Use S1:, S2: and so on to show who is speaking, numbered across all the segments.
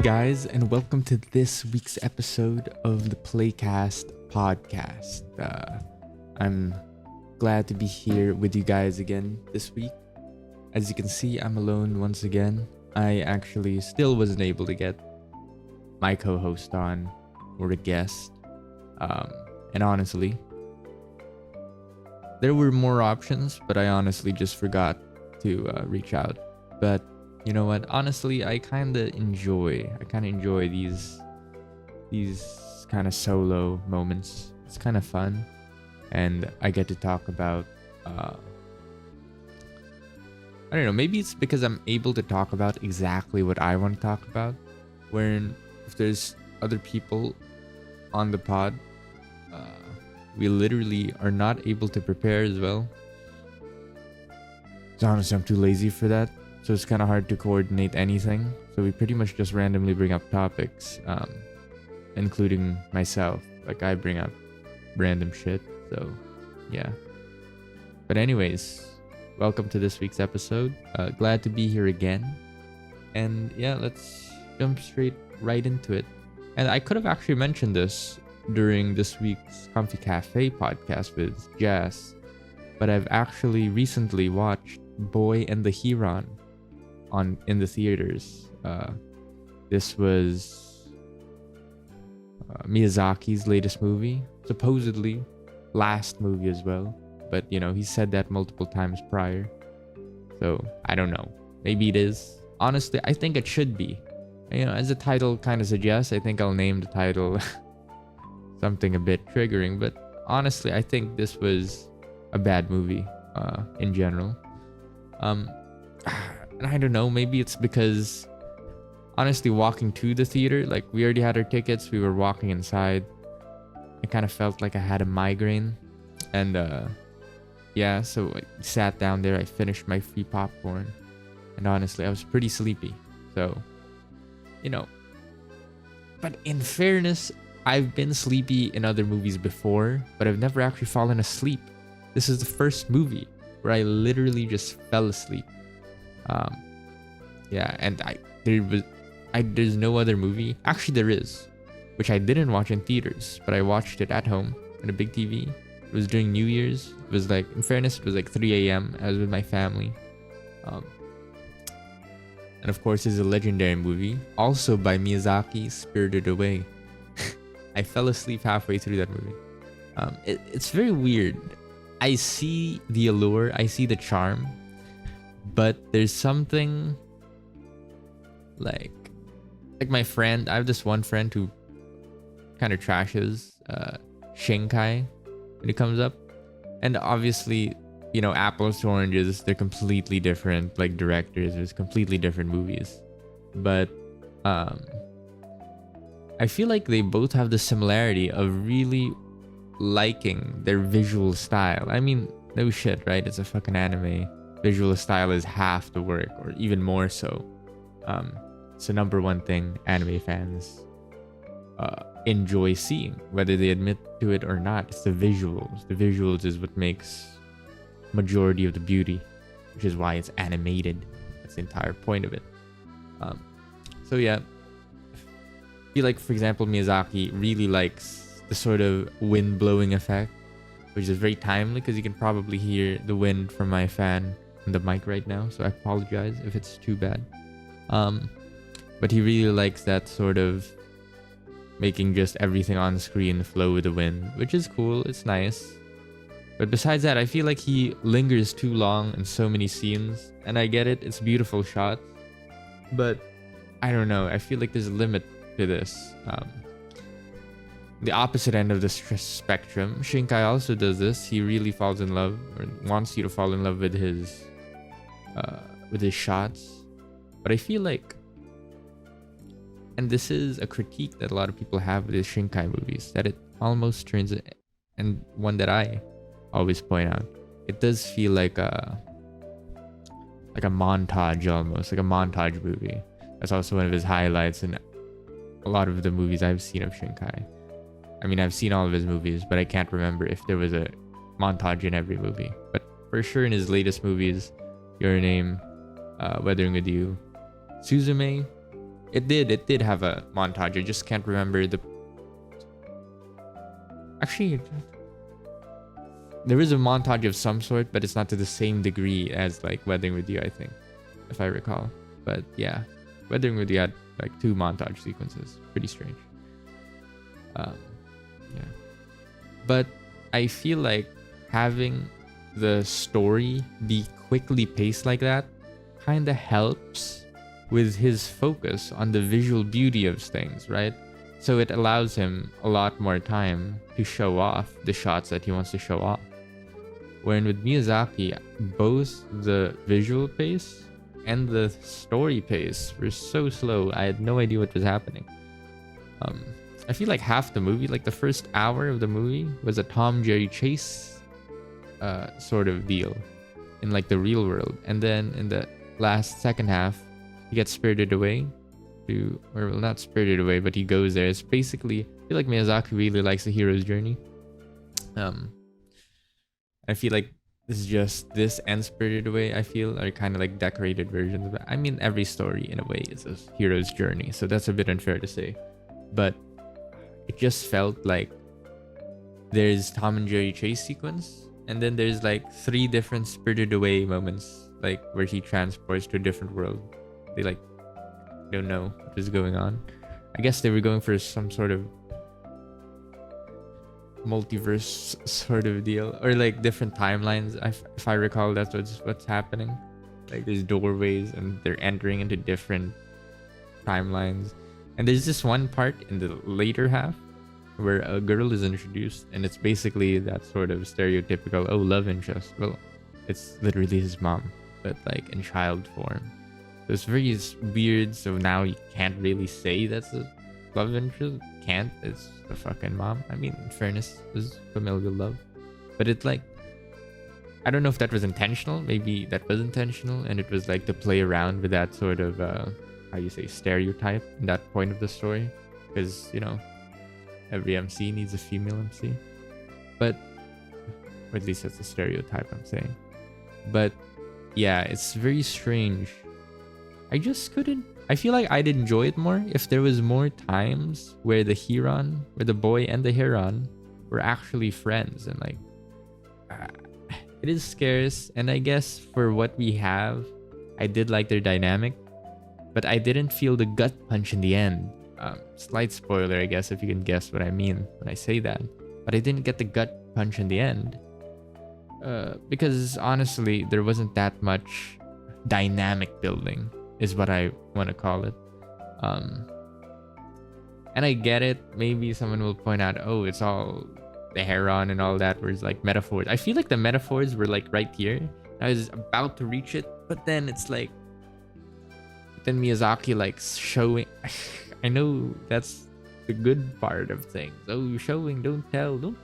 S1: guys, and welcome to this week's episode of the PlayCast podcast. I'm glad to be here with you guys again this week. As you can see, I'm alone once again. I actually still wasn't able to get my co-host on or a guest. And honestly, there were more options, but I honestly just forgot to reach out. But you know what? Honestly, I kind of enjoy these kind of solo moments. It's kind of fun, and I get to talk about. I don't know. Maybe it's because I'm able to talk about exactly what I want to talk about. Wherein, if there's other people on the pod, we literally are not able to prepare as well. So honestly, I'm too lazy for that. So it's kind of hard to coordinate anything. So we pretty much just randomly bring up topics, including myself. Like I bring up random shit. So yeah. But anyways, welcome to this week's episode. Glad to be here again. And yeah, let's jump straight right into it. And I could have actually mentioned this during this week's Comfy Cafe podcast with Jazz. But I've actually recently watched Boy and the Heron in the theaters. This was Miyazaki's latest movie, supposedly last movie as well, but you know, he said that multiple times prior, so I don't know, maybe it is. Honestly, I think it should be, you know, as the title kind of suggests. I think I'll name the title something a bit triggering, but honestly, I think this was a bad movie in general. And I don't know, maybe it's because honestly, walking to the theater, like we already had our tickets, we were walking inside, I kind of felt like I had a migraine. And yeah, so I sat down there, I finished my free popcorn, and honestly, I was pretty sleepy. So, you know, but in fairness, I've been sleepy in other movies before, but I've never actually fallen asleep. This is the first movie where I literally just fell asleep. Yeah, and there's no other movie. Actually, there is, which I didn't watch in theaters, but I watched it at home on a big TV. It was during New Year's. It was like, in fairness, it was like 3 a.m. I was with my family. And of course, it's a legendary movie, also by Miyazaki, Spirited Away. I fell asleep halfway through that movie. It's very weird. I see the allure, I see the charm, but there's something like my friend. I have this one friend who kind of trashes Shinkai when it comes up, and obviously, you know, apples to oranges, they're completely different, like directors, there's completely different movies, but I feel like they both have the similarity of really liking their visual style. I mean, no shit, right? It's a fucking anime. Visual style is half the work, or even more so. It's the number one thing anime fans enjoy seeing, whether they admit to it or not. It's the visuals. The visuals is what makes majority of the beauty, which is why it's animated. That's the entire point of it. So yeah, I feel like, for example, Miyazaki really likes the sort of wind blowing effect, which is very timely because you can probably hear the wind from my fan on the mic right now, so I apologize if it's too bad. But he really likes that sort of making just everything on the screen flow with the wind, which is cool. It's nice. But besides that, I feel like he lingers too long in so many scenes, and I get it, it's beautiful shots, but I don't know, I feel like there's a limit to this. The opposite end of the spectrum, Shinkai also does this. He really falls in love, or wants you to fall in love with his shots. But I feel like, and this is a critique that a lot of people have with the Shinkai movies, that it almost turns, and one that I always point out, it does feel like a montage, almost like a montage movie. That's also one of his highlights in a lot of the movies I've seen of Shinkai. I mean, I've seen all of his movies, but I can't remember if there was a montage in every movie. But for sure in his latest movies, Your Name, Weathering With You, Suzume, It did have a montage. I just can't remember the. Actually, there is a montage of some sort, but it's not to the same degree as like Weathering with You, I think, if I recall. But yeah, Weathering with You had like 2 montage sequences. Pretty strange. Yeah. But I feel like having the story be quickly paced like that kind of helps with his focus on the visual beauty of things, right? So it allows him a lot more time to show off the shots that he wants to show off. Wherein with Miyazaki, both the visual pace and the story pace were so slow, I had no idea what was happening. I feel like half the movie, like the first hour of the movie, was a Tom Jerry chase sort of deal in like the real world. And then in the last second half, he gets spirited away to, or well, not spirited away, but he goes there. It's basically, I feel like Miyazaki really likes the hero's journey. I feel like this and Spirited Away, I feel, are kind of like decorated versions of it. I mean, every story in a way is a hero's journey, so that's a bit unfair to say. But it just felt like there's Tom and Jerry chase sequence, and then there's like 3 different Spirited Away moments, like where he transports to a different world. They like don't know what is going on. I guess they were going for some sort of multiverse sort of deal, or like different timelines. If I recall, that's what's happening. Like there's doorways and they're entering into different timelines. And there's this one part in the later half where a girl is introduced, and it's basically that sort of stereotypical, oh, love interest. Well, it's literally his mom, but like in child form. So it's very weird. So now you can't really say that's a love interest. Can't. It's the fucking mom. I mean, in fairness, is familial love. But it's like, I don't know if that was intentional. Maybe that was intentional, and it was like to play around with that sort of how you say, stereotype in that point of the story, because you know every MC needs a female MC, but or at least that's a stereotype I'm saying. But yeah, it's very strange. I just couldn't. I feel like I'd enjoy it more if there was more times where the Heron, where the boy and the Heron were actually friends, and like it is scarce. And I guess for what we have, I did like their dynamic, but I didn't feel the gut punch in the end. Slight spoiler, I guess, if you can guess what I mean when I say that. But I didn't get the gut punch in the end because honestly, there wasn't that much dynamic building, is what I want to call it. And I get it. Maybe someone will point out, oh, it's all the Heron and all that, where it's like metaphors. I feel like the metaphors were like right here. I was about to reach it, but then it's like, then Miyazaki like showing. I know that's the good part of things. Oh, showing, don't tell, don't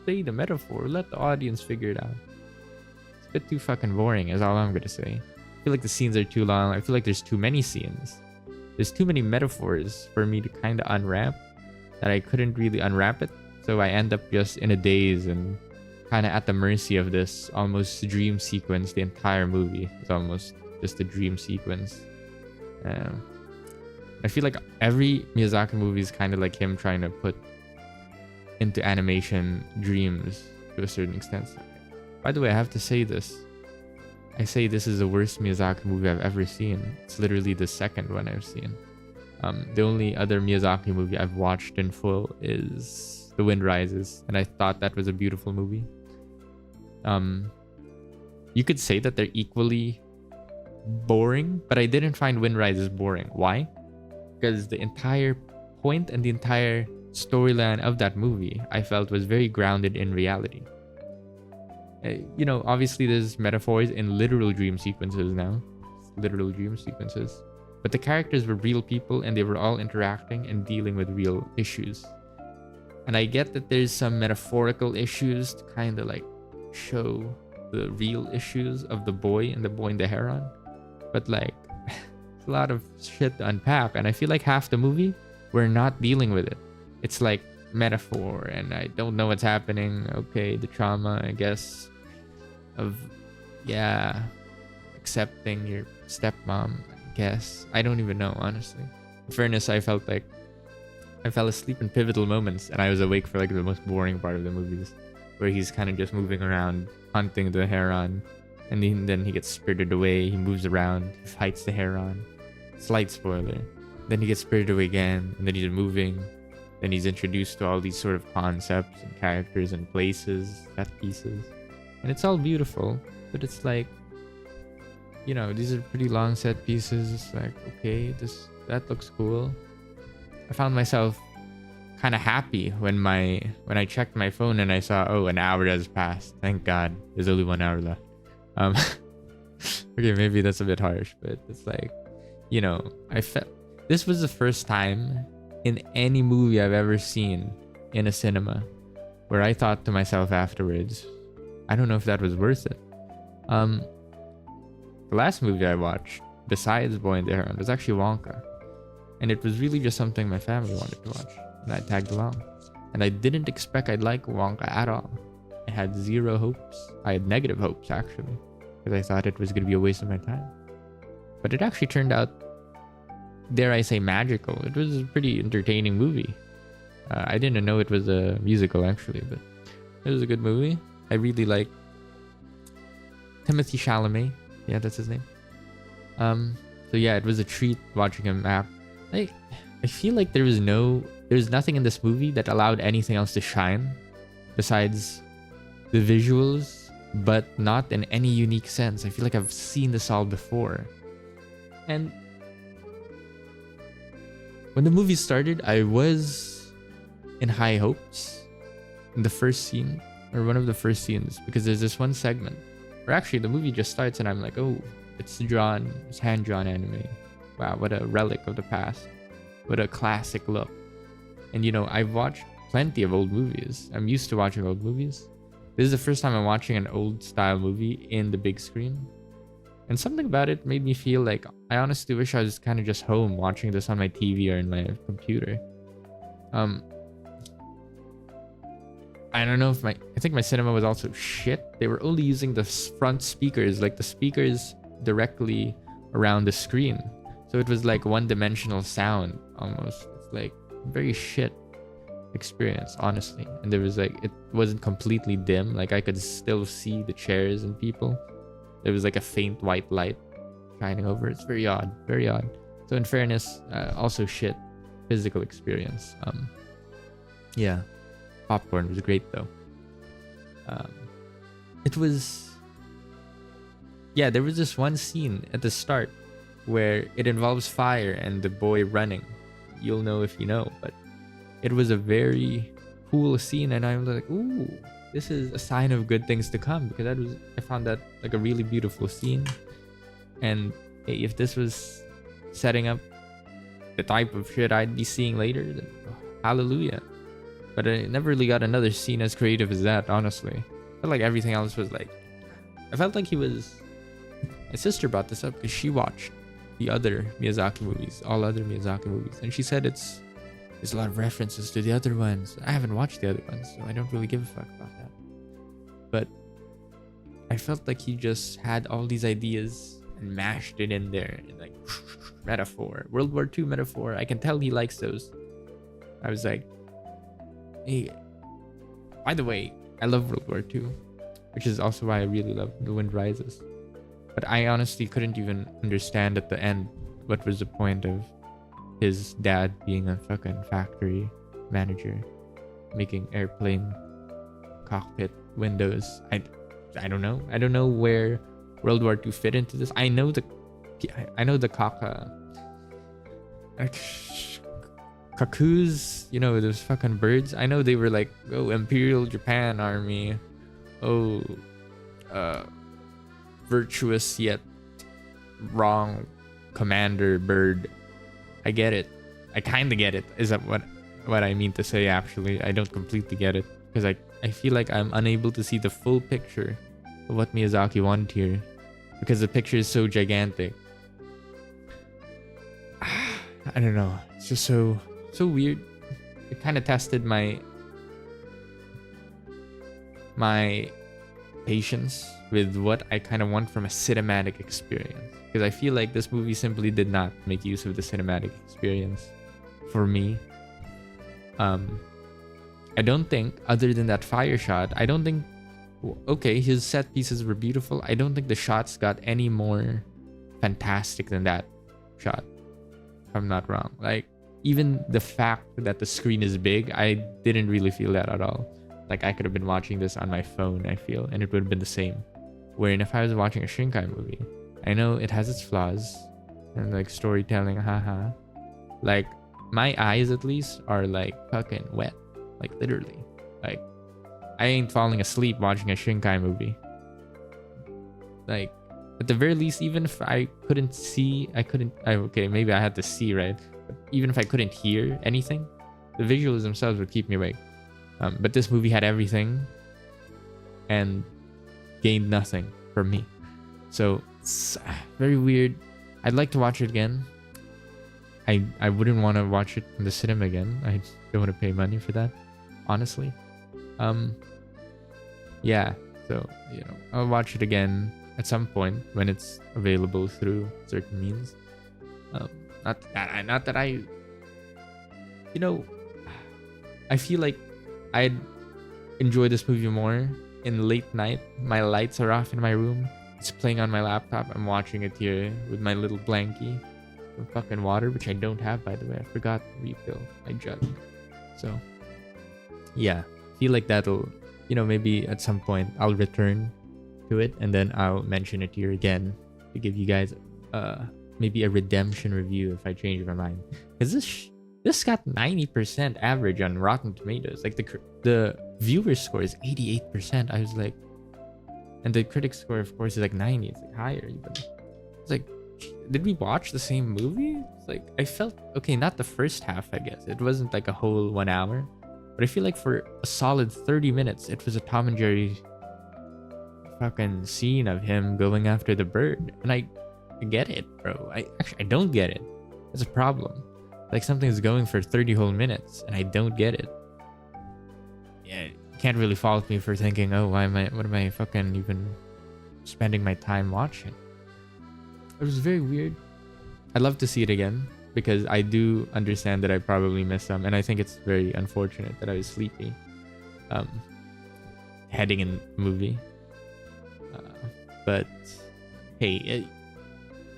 S1: say the metaphor. Let the audience figure it out. It's a bit too fucking boring, is all I'm gonna say. I feel like the scenes are too long. I feel like there's too many scenes. There's too many metaphors for me to kind of unwrap that I couldn't really unwrap it. So I end up just in a daze and kind of at the mercy of this almost dream sequence. The entire movie is almost just a dream sequence. I feel like every Miyazaki movie is kind of like him trying to put into animation dreams to a certain extent. By the way, I have to say this. I say this is the worst Miyazaki movie I've ever seen. It's literally the second one I've seen. The only other Miyazaki movie I've watched in full is The Wind Rises, and I thought that was a beautiful movie. You could say that they're equally boring, but I didn't find Wind Rises boring. Why? Because the entire point and the entire storyline of that movie, I felt, was very grounded in reality. You know, obviously there's metaphors in literal dream sequences now. Literal dream sequences. But the characters were real people, and they were all interacting and dealing with real issues. And I get that there's some metaphorical issues to kind of like show the real issues of the boy and the Heron. But like, it's a lot of shit to unpack. And I feel like half the movie, we're not dealing with it. It's like metaphor, and I don't know what's happening. Okay, the trauma, I guess, of, yeah, accepting your stepmom, I guess. I don't even know, honestly. In fairness, I felt like I fell asleep in pivotal moments, and I was awake for like the most boring part of the movies, where he's kind of just moving around, hunting the Heron, and then he gets spirited away. He moves around, he fights the Heron. Slight spoiler. Then he gets spirited away again, and then he's moving. Then he's introduced to all these sort of concepts and characters and places, set pieces, and it's all beautiful. But it's like, you know, these are pretty long set pieces. It's like, okay, that looks cool. I found myself kind of happy when I checked my phone and I saw, oh, an hour has passed. Thank God, there's only 1 hour left. Okay, maybe that's a bit harsh, but it's like, you know, I felt this was the first time in any movie I've ever seen in a cinema where I thought to myself afterwards, I don't know if that was worth it. The last movie I watched besides Boy and the Heron was actually Wonka. And it was really just something my family wanted to watch. And I tagged along. And I didn't expect I'd like Wonka at all. I had zero hopes. I had negative hopes, actually. Because I thought it was going to be a waste of my time. But it actually turned out, dare I say, magical. It was a pretty entertaining movie. I didn't know it was a musical, actually. But it was a good movie. I really like Timothée Chalamet. Yeah, that's his name. So yeah, it was a treat watching him act. I feel like there's nothing in this movie that allowed anything else to shine besides the visuals, but not in any unique sense. I feel like I've seen this all before. And when the movie started, I was in high hopes in the first scene, or one of the first scenes, because there's this one segment where actually the movie just starts and I'm like, oh, it's hand-drawn anime. Wow, what a relic of the past. What a classic look. And you know, I've watched plenty of old movies. I'm used to watching old movies. This is the first time I'm watching an old style movie in the big screen. And something about it made me feel like I honestly wish I was kind of just home watching this on my TV or in my computer. I don't know if I think my cinema was also shit. They were only using the front speakers, like the speakers directly around the screen. So it was like one-dimensional sound almost. It's like very shit experience, honestly. And there was like, it wasn't completely dim. Like I could still see the chairs and people. There was like a faint white light shining over. It's very odd, very odd. So in fairness, also shit physical experience. Yeah, popcorn was great though. It was, yeah, there was this one scene at the start where it involves fire and the boy running. You'll know if you know, but it was a very cool scene, and I'm like, ooh, this is a sign of good things to come, because I found that like a really beautiful scene. And if this was setting up the type of shit I'd be seeing later, then hallelujah. But I never really got another scene as creative as that, honestly. I felt like everything else was like, I felt like my sister brought this up because she watched the other Miyazaki movies, all other Miyazaki movies, and she said there's a lot of references to the other ones. I haven't watched the other ones, so I don't really give a fuck about that. But I felt like he just had all these ideas and mashed it in there, and like metaphor, World War II metaphor. I can tell he likes those. I was like, hey, by the way, I love World War II, which is also why I really love The Wind Rises. But I honestly couldn't even understand at the end what was the point of his dad being a fucking factory manager, making airplane cockpit windows. I don't know. I don't know where World War II fit into this. I know the kakus, you know, those fucking birds. I know they were like, oh, Imperial Japan Army. Oh, virtuous yet wrong commander bird. I get it. I kind of get it. Is that what I mean to say? Actually, I don't completely get it, because I feel like I'm unable to see the full picture of what Miyazaki wanted here, because the picture is so gigantic. I don't know. It's just so weird. It kind of tested my patience with what I kind of want from a cinematic experience, because I feel like this movie simply did not make use of the cinematic experience for me. I don't think, other than that fire shot, I don't think, okay, his set pieces were beautiful. I don't think the shots got any more fantastic than that shot, if I'm not wrong. Like, even the fact that the screen is big, I didn't really feel that at all. Like, I could have been watching this on my phone, I feel, and it would have been the same. Wherein if I was watching a Shinkai movie, I know it has its flaws, and like storytelling, haha. Like, my eyes at least are like fucking wet. Like, literally. Like, I ain't falling asleep watching a Shinkai movie. Like, at the very least, even if I couldn't see, okay, maybe I had to see, right? But even if I couldn't hear anything, the visuals themselves would keep me awake. But this movie had everything and gained nothing from me. So it's very weird. I'd like to watch it again. I wouldn't want to watch it in the cinema again. I don't want to pay money for that, honestly. Yeah, so, you know, I'll watch it again at some point when it's available through certain means. Not that I, you know, I feel like I'd enjoy this movie more in late night. My lights are off in my room. It's playing on my laptop. I'm watching it here with my little blankie and fucking water, which I don't have, by the way. I forgot to refill my jug. So, yeah, feel like that'll, you know, maybe at some point I'll return to it and then I'll mention it here again to give you guys maybe a redemption review if I change my mind. Because this got 90% average on Rotten Tomatoes. Like, the viewer score is 88%. I was like, and the critic score, of course, is like 90. It's like higher even. It's like, did we watch the same movie? It's like, I felt, okay, not the first half, I guess. It wasn't like a whole 1 hour. But I feel like for a solid 30 minutes, it was a Tom and Jerry fucking scene of him going after the bird. And I get it, bro. I don't get it. It's a problem. Like, something's going for 30 whole minutes and I don't get it. Yeah, you can't really fault me for thinking, oh, what am I fucking even spending my time watching? It was very weird. I'd love to see it again because I do understand that I probably missed some, and I think it's very unfortunate that I was sleepy heading in the movie. But hey,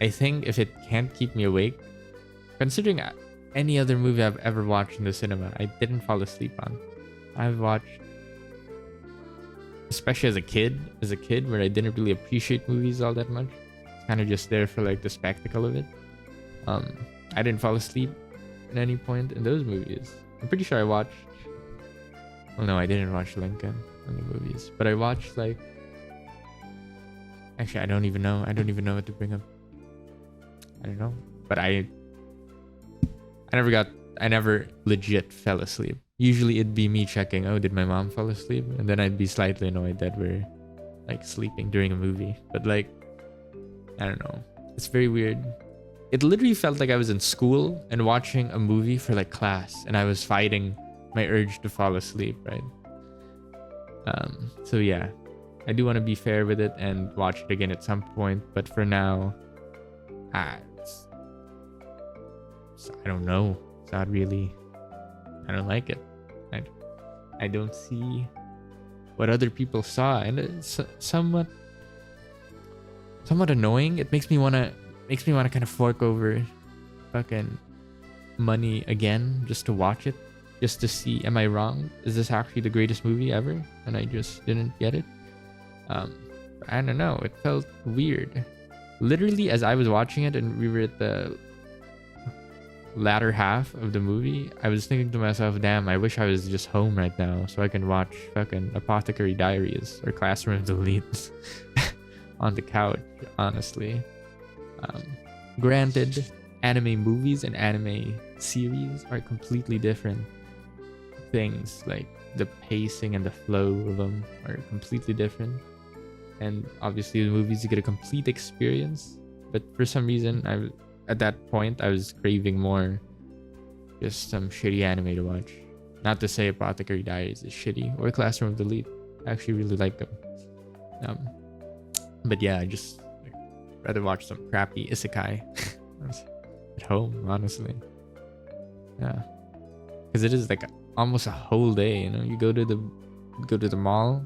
S1: I think if it can't keep me awake, considering any other movie I've ever watched in the cinema, I didn't fall asleep on. I've watched, especially as a kid, where I didn't really appreciate movies all that much. It's kind of just there for like the spectacle of it. I didn't fall asleep at any point in those movies. I'm pretty sure I watched, well, no, I didn't watch Lincoln in the movies, but I watched like, actually, I don't even know what to bring up. I don't know, but I never legit fell asleep. Usually it'd be me checking, oh, did my mom fall asleep? And then I'd be slightly annoyed that we're like sleeping during a movie. But like, I don't know. It's very weird. It literally felt like I was in school and watching a movie for like class, and I was fighting my urge to fall asleep, right? So yeah, I do want to be fair with it and watch it again at some point. But for now, I don't know. It's not really, I don't like it. I don't see what other people saw, and it's somewhat annoying. It makes me wanna kind of fork over fucking money again just to watch it, just to see, am I wrong? Is this actually the greatest movie ever? And I just didn't get it. I don't know. It felt weird. Literally, as I was watching it and we were at the latter half of the movie, I was thinking to myself, damn, I wish I was just home right now so I can watch fucking Apothecary Diaries or Classroom of the Elite on the couch, honestly. Granted, anime movies and anime series are completely different things. Like, the pacing and the flow of them are completely different. And obviously the movies, you get a complete experience. But for some reason, at that point, I was craving more just some shitty anime to watch. Not to say Apothecary Diaries is shitty or Classroom of the Elite. I actually really like them. Um, but yeah, I just rather watch some crappy isekai at home, honestly. Yeah, because it is like almost a whole day. You know, you go to the mall,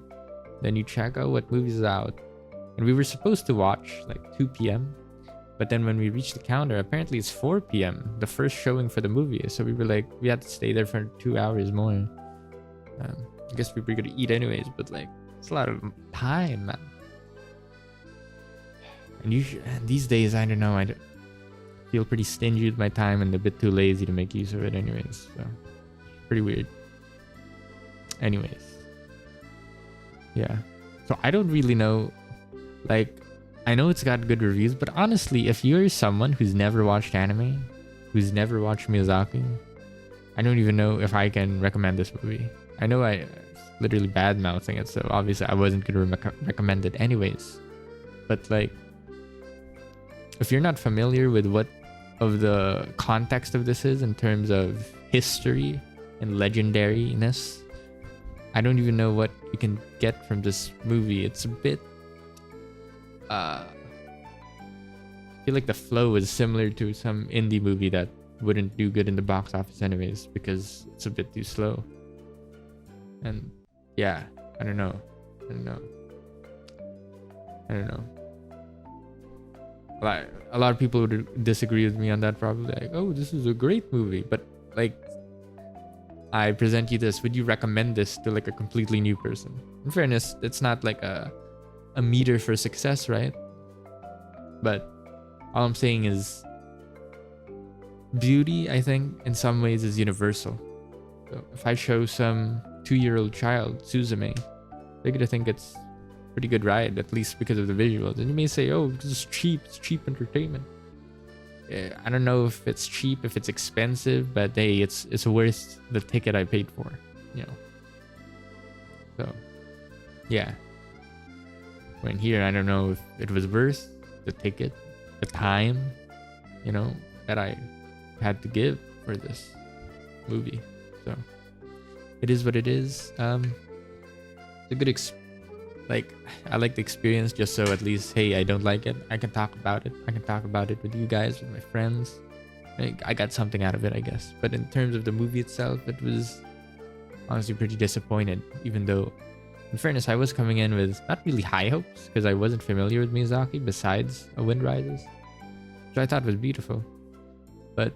S1: then you check out what movies is out, and we were supposed to watch like 2 p.m. But then when we reached the counter, apparently it's 4 p.m. the first showing for the movie. So we were like, we had to stay there for 2 hours more. I guess we were gonna eat anyways, but like it's a lot of time, man. And these days, I don't know, I feel pretty stingy with my time and a bit too lazy to make use of it anyways. So pretty weird. Anyways, yeah. So I don't really know, like, I know it's got good reviews, but honestly, if you're someone who's never watched anime, who's never watched Miyazaki, I don't even know if I can recommend this movie. I know I literally bad mouthing it, so obviously I wasn't gonna recommend it anyways. But like, if you're not familiar with what of the context of this is in terms of history and legendariness, I don't even know what you can get from this movie. It's a bit I feel like the flow is similar to some indie movie that wouldn't do good in the box office anyways, because it's a bit too slow. And yeah, I don't know. A lot of people would disagree with me on that, probably like, oh, this is a great movie. But like, I present you this, would you recommend this to like a completely new person? In fairness, it's not like a meter for success, right? But all I'm saying is beauty, I think, in some ways is universal. So if I show some 2-year-old child Suzume, they're gonna think it's a pretty good ride, at least because of the visuals. And you may say, oh, this is cheap, it's cheap entertainment. I don't know if it's cheap, if it's expensive, but hey, it's worth the ticket I paid for, you know. So yeah. When here, I don't know if it was worth the ticket, the time, you know, that I had to give for this movie. So it is what it is. It's a good I like the experience, just so at least, hey, I don't like it, I can talk about it. I can talk about it with you guys, with my friends. I got something out of it, I guess. But in terms of the movie itself, it was honestly pretty disappointed, even though, in fairness, I was coming in with not really high hopes because I wasn't familiar with Miyazaki besides A Wind Rises, which I thought was beautiful. But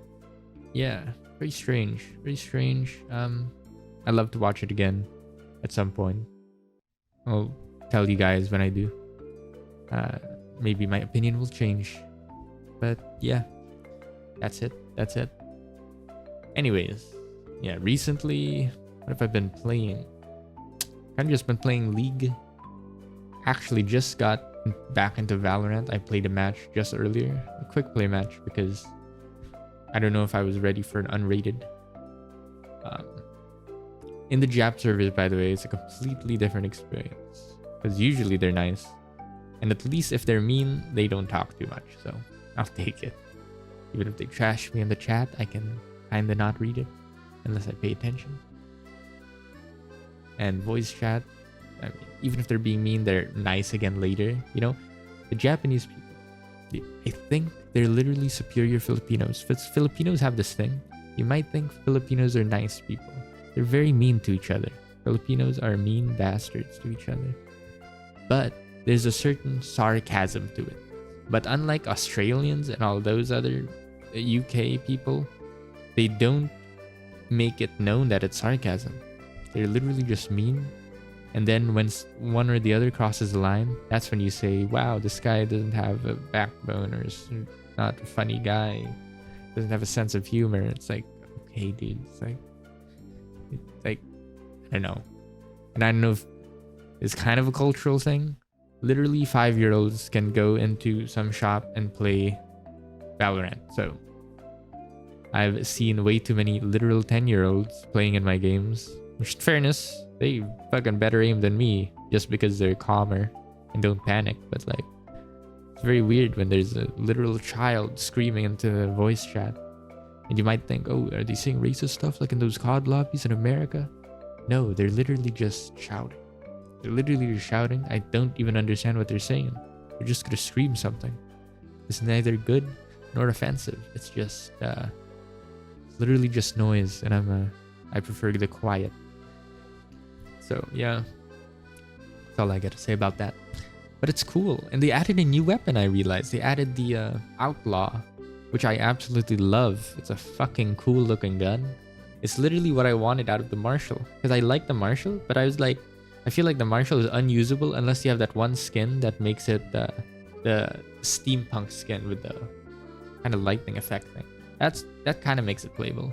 S1: yeah, very strange. I'd love to watch it again at some point. I'll tell you guys when I do. Maybe my opinion will change. But yeah, that's it. Anyways, yeah, recently, what have I been playing? I've just been playing League. Actually, just got back into Valorant. I played a match just earlier, a quick play match, because I don't know if I was ready for an unrated. In the Jap servers, by the way, it's a completely different experience, because usually they're nice, and at least if they're mean, they don't talk too much, so I'll take it. Even if they trash me in the chat, I can kinda not read it unless I pay attention. And voice chat, I mean, even if they're being mean, they're nice again later. You know, the Japanese people, I think they're literally superior Filipinos. Filipinos have this thing. You might think Filipinos are nice people. They're very mean to each other. Filipinos are mean bastards to each other. But there's a certain sarcasm to it. But unlike Australians and all those other UK people, they don't make it known that it's sarcasm. They're literally just mean. And then when one or the other crosses the line, that's when you say, wow, this guy doesn't have a backbone, or is not a funny guy, doesn't have a sense of humor. It's like, okay, dude. It's like I don't know. And I don't know if it's kind of a cultural thing. Literally 5-year-olds can go into some shop and play Valorant. So I've seen way too many literal 10-year-olds playing in my games. Which, in fairness, they fucking better aim than me, just because they're calmer and don't panic. But like, it's very weird when there's a literal child screaming into the voice chat. And you might think, oh, are they saying racist stuff like in those COD lobbies in America? No, they're literally just shouting. They're literally just shouting. I don't even understand what they're saying. They're just gonna scream something. It's neither good nor offensive. It's just it's literally just noise, and I prefer the quiet. So yeah, that's all I got to say about that. But it's cool, and they added a new weapon. I realized they added the Outlaw, which I absolutely love. It's a fucking cool looking gun. It's literally what I wanted out of the Marshall, because I like the Marshall, but I was like, I feel like the Marshall is unusable unless you have that one skin that makes it the steampunk skin with the kind of lightning effect thing. That kind of makes it playable,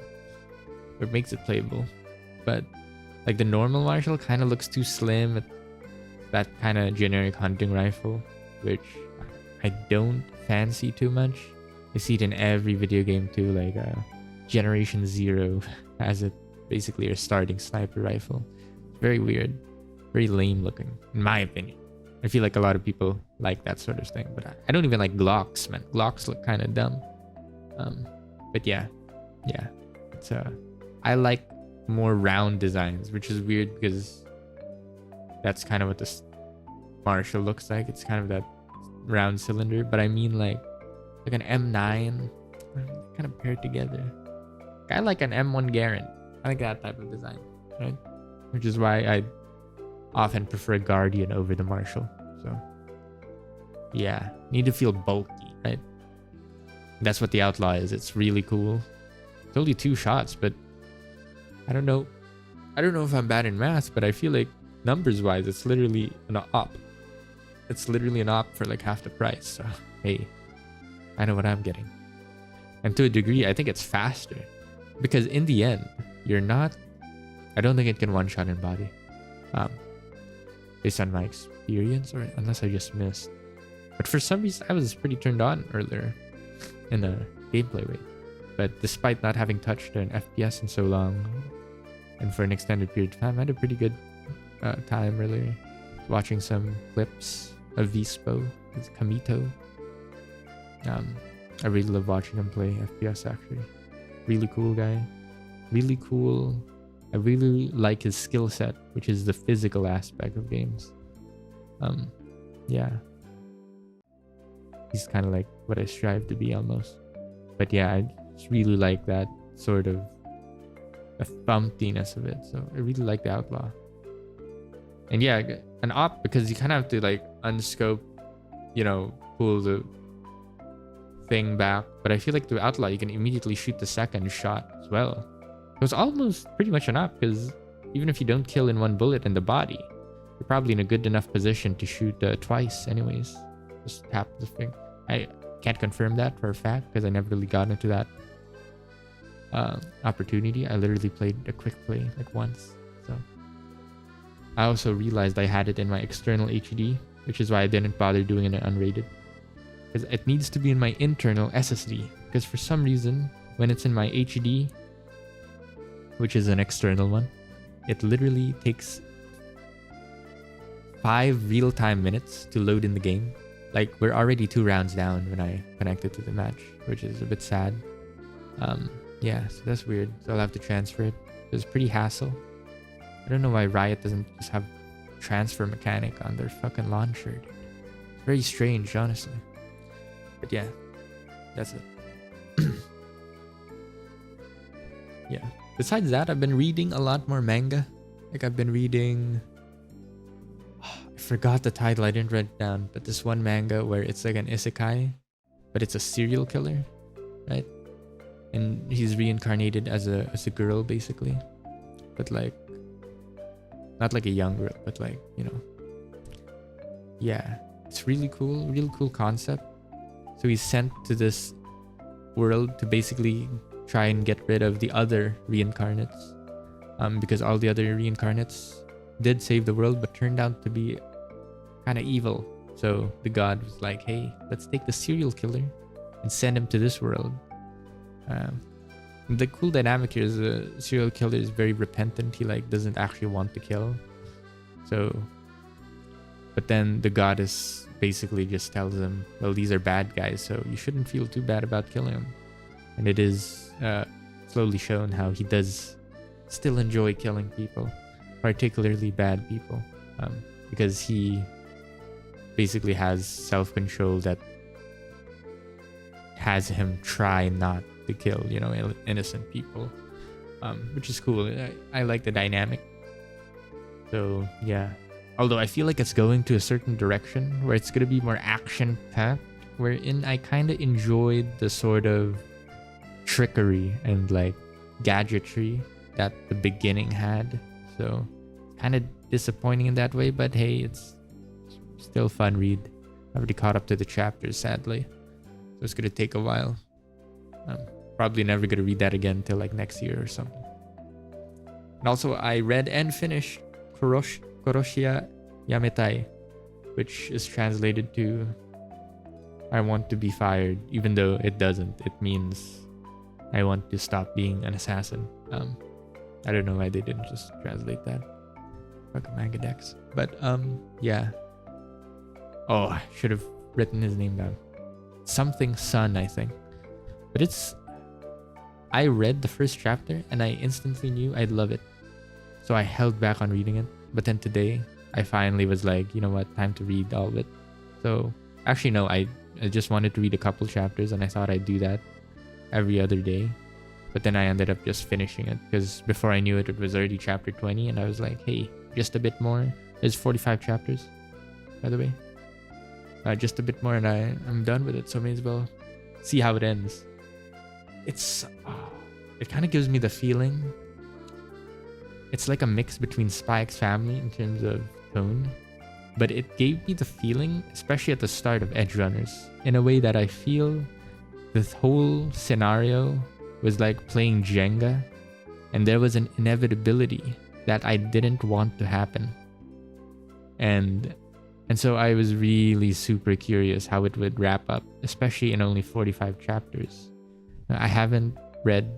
S1: or makes it playable. But like the normal Marshall kind of looks too slim. That kind of generic hunting rifle, which I don't fancy too much. I see it in every video game too, like Generation Zero has it, basically a starting sniper rifle. Very weird, very lame looking, in my opinion. I feel like a lot of people like that sort of thing, but I don't even like Glocks, man. Glocks look kind of dumb. But yeah, it's I like more round designs, which is weird because that's kind of what this Marshall looks like. It's kind of that round cylinder, but I mean like an M9, kind of paired together. I like an M1 Garand. I like that type of design, right? Which is why I often prefer Guardian over the Marshall. So yeah, need to feel bulky, right? That's what the Outlaw is. It's really cool. It's only 2 shots, but I don't know if I'm bad in math, but I feel like numbers wise it's literally an op. It's literally an op for like half the price. So hey, I know what I'm getting. And to a degree I think it's faster, because in the end I don't think it can one shot in body, based on my experience, or unless I just missed. But for some reason I was pretty turned on earlier in the gameplay way. But despite not having touched an FPS in so long and for an extended period of time, I had a pretty good time earlier watching some clips of Vispo with Kamito. I really love watching him play FPS actually. Really cool guy. Really cool. I really like his skill set, which is the physical aspect of games. Yeah. He's kind of like what I strive to be almost. But yeah, I just really like that sort of the thumpiness of it. So I really like the Outlaw. And yeah, an op, because you kind of have to like unscope, pull the thing back. But I feel like the Outlaw, you can immediately shoot the second shot as well. So it's almost pretty much an op, because even if you don't kill in one bullet in the body, you're probably in a good enough position to shoot twice anyways. Just tap the thing. I can't confirm that for a fact because I never really got into that opportunity. I literally played a quick play like once. So I also realized I had it in my external HDD, which is why I didn't bother doing it unrated, because it needs to be in my internal SSD, because for some reason when it's in my HD, which is an external one, it literally takes 5 real-time minutes to load in the game. Like, we're already 2 rounds down when I connected to the match, which is a bit sad. Yeah, so that's weird. So I'll have to transfer it. It's pretty hassle. I don't know why Riot doesn't just have transfer mechanic on their fucking launcher. It's very strange, honestly. But yeah, that's it. Yeah. Besides that, I've been reading a lot more manga. Like, I've been reading... I forgot the title, I didn't write it down, but this one manga where it's like an isekai, but it's a serial killer, right? And he's reincarnated as a girl, basically. But like, not like a young girl, but like, yeah, it's really cool concept. So he's sent to this world to basically try and get rid of the other reincarnates, because all the other reincarnates did save the world but turned out to be kind of evil. So the god was like, hey, let's take the serial killer and send him to this world. The cool dynamic here is the serial killer is very repentant. He like doesn't actually want to kill. So, but then the goddess basically just tells him, well, these are bad guys, so you shouldn't feel too bad about killing them. And it is slowly shown how he does still enjoy killing people, particularly bad people. because he basically has self-control that has him try not to kill, innocent people, which is cool. I like the dynamic. So yeah, although I feel like it's going to a certain direction where it's going to be more action-packed, wherein I kind of enjoyed the sort of trickery and like gadgetry that the beginning had. So kind of disappointing in that way, but hey, it's still fun read. I already caught up to the chapters, sadly, so it's gonna take a while. I'm probably never gonna read that again till like next year or something. And also I read and finished Koroshia Yametai, which is translated to I want to be fired, even though it doesn't. It means I want to stop being an assassin. I don't know why they didn't just translate that. Fucking manga decks. But yeah. Oh, I should have written his name down. Something Sun, I think. But I read the first chapter and I instantly knew I'd love it. So I held back on reading it. But then today, I finally was like, you know what, time to read all of it. So actually no, I just wanted to read a couple chapters and I thought I'd do that every other day. But then I ended up just finishing it because before I knew it, it was already chapter 20 and I was like, hey, just a bit more. There's 45 chapters, by the way. Just a bit more and I'm done with it, so may as well see how it ends. It kind of gives me the feeling it's like a mix between Spy X Family in terms of tone, but it gave me the feeling, especially at the start of Edgerunners, in a way that I feel this whole scenario was like playing Jenga and there was an inevitability that I didn't want to happen. And so I was really super curious how it would wrap up, especially in only 45 chapters. I haven't read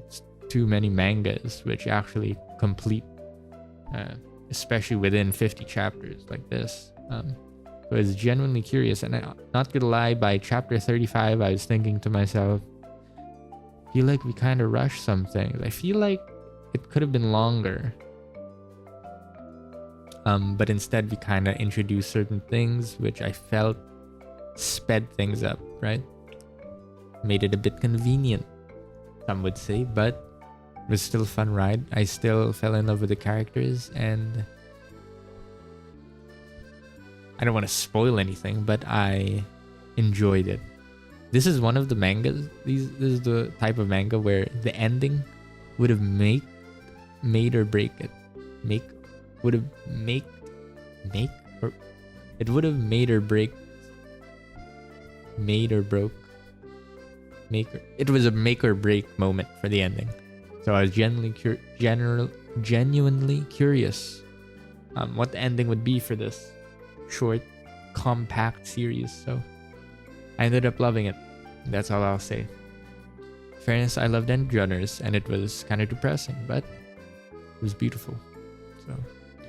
S1: too many mangas which actually complete, especially within 50 chapters like this. So I was genuinely curious, and not gonna lie, by chapter 35 I was thinking to myself, I feel like we kind of rushed some things. I feel like it could have been longer. But instead we kind of introduced certain things which I felt sped things up, right? Made it a bit convenient, some would say, but it was still a fun ride. I still fell in love with the characters, and I don't want to spoil anything, but I enjoyed it. This is one of the mangas. This is the type of manga where the ending would have made or break it. It would have made or broke. It was a make or break moment for the ending. So I was genuinely curious what the ending would be for this short, compact series. So I ended up loving it. That's all I'll say. In fairness, I loved Edgerunners, and it was kind of depressing, but it was beautiful. So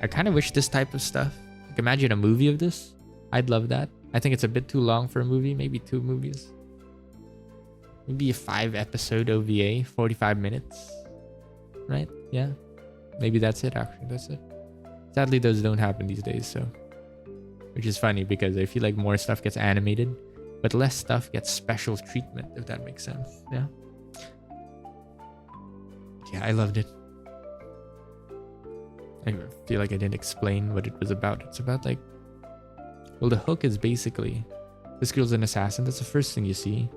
S1: I kind of wish this type of stuff, like imagine a movie of this. I'd love that. I think it's a bit too long for a movie, maybe 2 movies. Maybe a 5-episode OVA, 45 minutes. Right? Yeah. Maybe that's it, actually. That's it. Sadly, those don't happen these days, so. Which is funny because I feel like more stuff gets animated, but less stuff gets special treatment, if that makes sense. Yeah. Yeah, I loved it. I feel like I didn't explain what it was about. It's about like, well, the hook is basically this girl's an assassin. That's the first thing you see.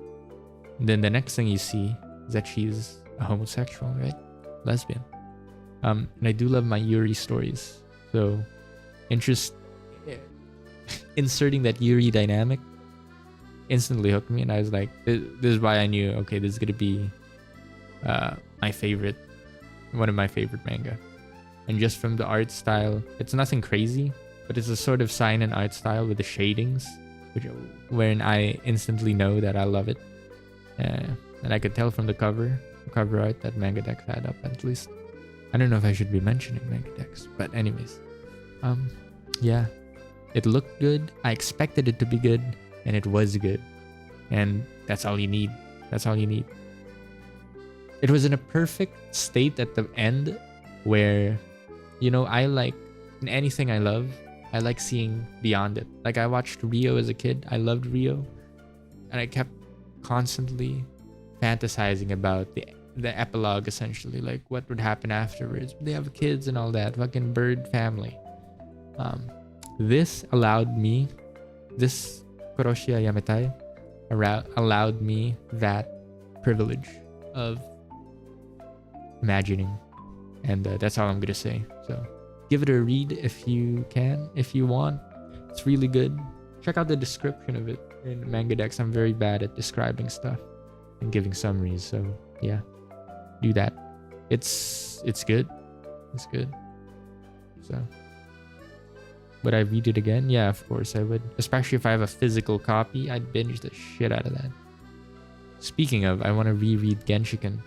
S1: And then the next thing you see is that she's a homosexual, right? Lesbian. And I do love my Yuri stories. So inserting that Yuri dynamic instantly hooked me, and I was like, this is why I knew, okay, this is gonna be one of my favorite manga. And just from the art style, it's nothing crazy, but it's a sort of seinen art style with the shadings, wherein I instantly know that I love it. And I could tell from the cover art that manga decks had up, at least. I don't know if I should be mentioning manga decks, but anyways. Yeah, it looked good. I expected it to be good, and it was good. And that's all you need. That's all you need. It was in a perfect state at the end where, I like, in anything I love, I like seeing beyond it. Like I watched Rio as a kid. I loved Rio, and I kept constantly fantasizing about the epilogue, essentially, like what would happen afterwards. They have kids and all that. Fucking bird family. This Koroshia Yametai allowed me that privilege of imagining, and that's all I'm gonna say. So give it a read if you can, if you want. It's really good. Check out the description of it in Mangadex. I'm very bad at describing stuff and giving summaries, so yeah, do that. It's good. It's good. So would I read it again? Yeah, of course I would. Especially if I have a physical copy, I'd binge the shit out of that. Speaking of, I want to reread Genshiken,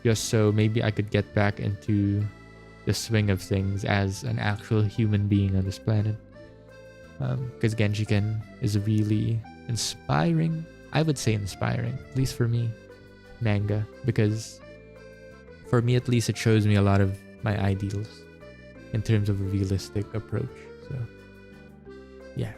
S1: just so maybe I could get back into the swing of things as an actual human being on this planet. Because Genshiken is really inspiring. I would say inspiring, at least for me, manga. Because for me, at least, it shows me a lot of my ideals in terms of a realistic approach. So yeah,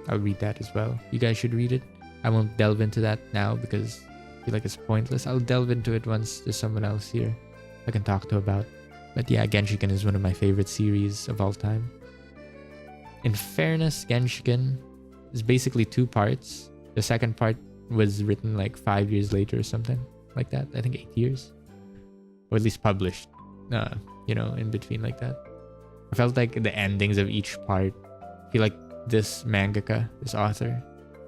S1: I'll read that as well. You guys should read it. I won't delve into that now because I feel like it's pointless. I'll delve into it once there's someone else here I can talk to about. But yeah, Genshiken is one of my favorite series of all time. In fairness, Genshiken is basically 2 parts. The second part was written like 5 years later or something like that. I think 8 years, or at least published. In between like that. I felt like the endings of each part, I feel like this mangaka, this author,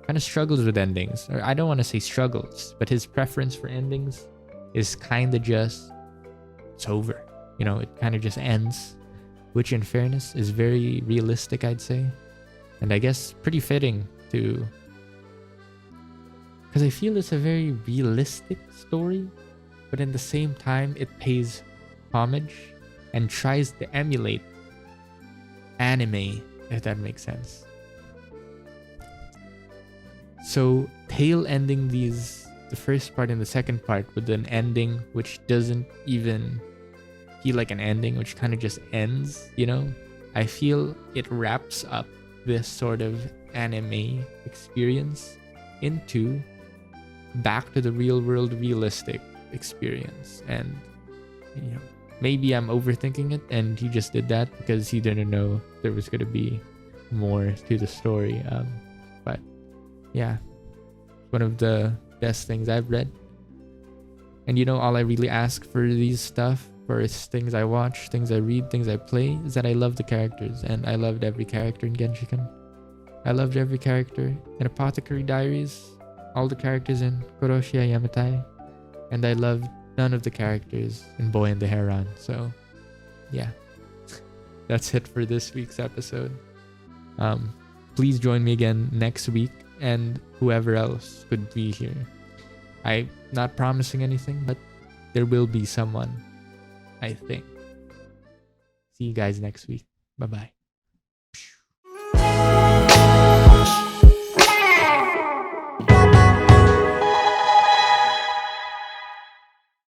S1: kind of struggles with endings. Or I don't want to say struggles, but his preference for endings is kind of just, it's over. It kind of just ends, which in fairness is very realistic, I'd say. And I guess pretty fitting to, because I feel it's a very realistic story, but in the same time, it pays homage and tries to emulate anime, if that makes sense. So tail ending the first part and the second part with an ending which doesn't even feel like an ending, which kind of just ends, I feel it wraps up this sort of anime experience into back to the real world realistic experience. And maybe I'm overthinking it, and he just did that because he didn't know there was going to be more to the story. But yeah, one of the best things I've read. And all I really ask for these stuff, for things I watch, things I read, things I play, is that I love the characters. And I loved every character in Genshiken. I loved every character in Apothecary Diaries, all the characters in Koroshia Yamatai, and I loved none of the characters in Boy and the Heron. So yeah, that's it for this week's episode. Please join me again next week, and whoever else could be here. I'm not promising anything, but there will be someone, I think. See you guys next week. Bye-bye.